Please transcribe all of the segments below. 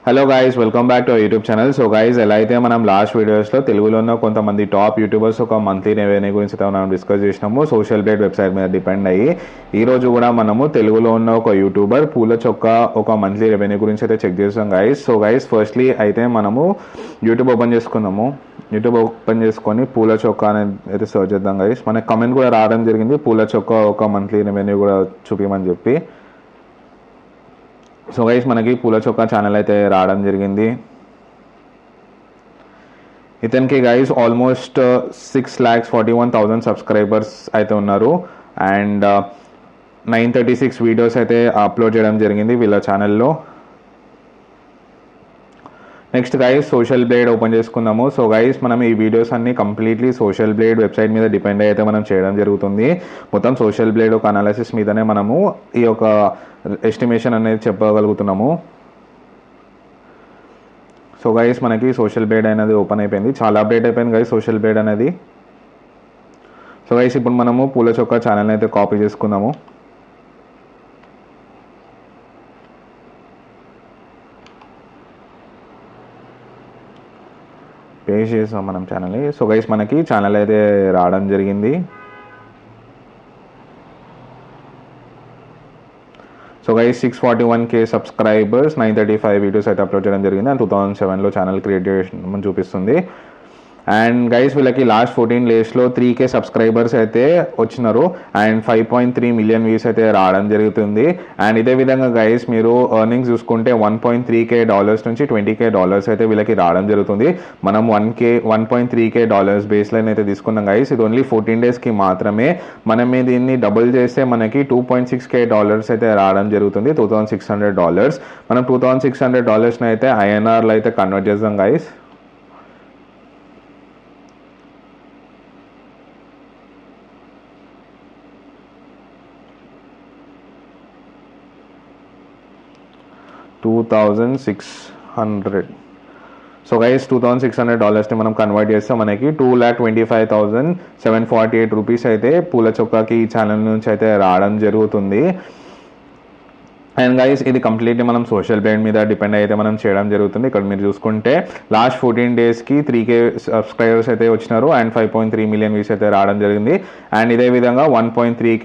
Hello guys, welcome back to YouTube channel. So guys, ఎలా అయితే మనం లాస్ట్ వీడియోస్లో తెలుగులో ఉన్న కొంతమంది టాప్ యూట్యూబర్స్ ఒక మంత్లీ రెవెన్యూ గురించి మనం డిస్కస్ చేసినాము సోషల్ బ్లేడ్ వెబ్సైట్ మీద డిపెండ్ అయ్యి. ఈరోజు కూడా మనము తెలుగులో ఉన్న ఒక యూట్యూబర్ పూల చొక్క ఒక మంత్లీ రెవెన్యూ గురించి అయితే చెక్ చేస్తాం గైస్. సో గైస్, ఫస్ట్లీ అయితే మనము యూట్యూబ్ ఓపెన్ చేసుకుందాము. యూట్యూబ్ ఓపెన్ చేసుకొని పూల చొక్క అనేది అయితే సర్చ్ చేద్దాం గైస్. మనకి కమెంట్ కూడా రావడం జరిగింది పూల చొక్క ఒక మంత్లీ రెవెన్యూ కూడా చూపించమని చెప్పి. సో గైస్, మనకి పూల చొక్కా ఛానల్ అయితే రావడం జరిగింది. ఇతనికి గైస్ ఆల్మోస్ట్ 6,41,000 సబ్స్క్రైబర్స్ అయితే ఉన్నారు. అండ్ 936 వీడియోస్ అయితే అప్లోడ్ చేయడం జరిగింది వీళ్ళ ఛానల్లో. Next guys, social blade open చేసుకుందాము. సో గైస్, మనం ఈ వీడియోస్ అన్ని కంప్లీట్లీ సోషల్ బ్లేడ్ వెబ్సైట్ మీద డిపెండ్ అయితే మనం చేయడం జరుగుతుంది. మొత్తం సోషల్ బ్లేడ్ ఒక అనాలిసిస్ మీదనే మనము ఈ యొక్క ఎస్టిమేషన్ అనేది చెప్పగలుగుతున్నాము. సో గైస్, మనకి సోషల్ బ్లేడ్ అనేది ఓపెన్ అయిపోయింది. చాలా అప్డేట్ అయిపోయింది గైస్ సోషల్ బ్లేడ్ అనేది. సో గైస్, ఇప్పుడు మనము పూల చొక్క ఛానల్ అయితే కాపీ చేసుకుందాము. పేజ్ చేసాం మనం ఛానల్ని. సో గైస్, మనకి ఛానల్ అయితే రావడం జరిగింది. So guys, 641K subscribers, 935 videos అయితే అప్లోడ్ చేయడం జరిగింది. అండ్ 2007లో ఛానల్ క్రియేట్ చేయడం చూపిస్తుంది. అండ్ గైస్, వీళ్ళకి లాస్ట్ 14 డేస్లో 3K సబ్స్క్రైబర్స్ అయితే వచ్చినారు. అండ్ 5.3 మిలియన్ వ్యూస్ అయితే రావడం జరుగుతుంది. అండ్ ఇదే విధంగా గైస్, మీరు ఎర్నింగ్స్ చూసుకుంటే $1.3K నుంచి $20K అయితే వీళ్ళకి రావడం జరుగుతుంది. మనం 1.3K బేస్ లైన్ అయితే తీసుకున్నాం గైస్. ఇది ఓన్లీ 14 డేస్కి మాత్రమే. మనం దీన్ని డబుల్ చేస్తే మనకి $2.6K అయితే రావడం జరుగుతుంది. $2,600. మనం $2,600 అయితే INRలో అయితే కన్వర్ట్ చేద్దాం గైస్. $2,600. సో గైస్, $2,600ని మనం కన్వర్ట్ చేస్తే మనకి 2,25,748 రూపీస్ అయితే పూల చొక్కాకి ఈ ఛానల్ నుంచి అయితే రావడం జరుగుతుంది. అండ్ గైస్, ఇది కంప్లీట్లీ మనం సోషల్ బ్లేడ్ మీద డిపెండ్ అయితే మనం చేయడం జరుగుతుంది. ఇక్కడ మీరు చూసుకుంటే లాస్ట్ 14 డేస్కి 3K సబ్స్క్రైబర్స్ అయితే వచ్చినారు. అండ్ 5.3 మిలియన్ వ్యూస్ అయితే రావడం జరిగింది. అండ్ ఇదే విధంగా $1.3K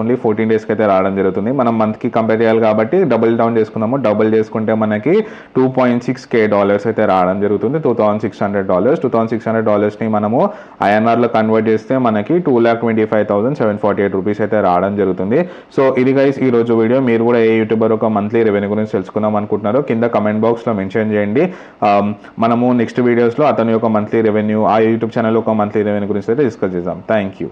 ఓన్లీ 14 డేస్కి అయితే రావడం జరుగుతుంది. మనం మంత్కి కంపేర్ చేయాలి కాబట్టి డబుల్ డౌన్ చేసుకుందాము. డబుల్ చేసుకుంటే మనకి $2.6K అయితే రావడం జరుగుతుంది. $2,600. $2,600ని మనము INRలో కన్వర్ట్ చేస్తే మనకి 2,25,748 రూపీస్ అయితే రావడం జరుగుతుంది. సో ఇది గైస్ ఈరోజు వీడియో. మీరు కూడా యూట్యూబర్ ఒక మంత్లీ రెవెన్యూ గురించి తెలుసుకుందాం అనుకుంటున్నారు కింద కమెంట్ బాక్స్లో మెన్షన్ చేయండి. మనము నెక్స్ట్ వీడియోస్లో అతని యొక్క మంత్లీ రెవెన్యూ, ఆ యూట్యూబ్ ఛానల్ ఒక మంత్లీ రెవెన్యూ గురించి అయితే డిస్కస్ చేద్దాం. Thank you.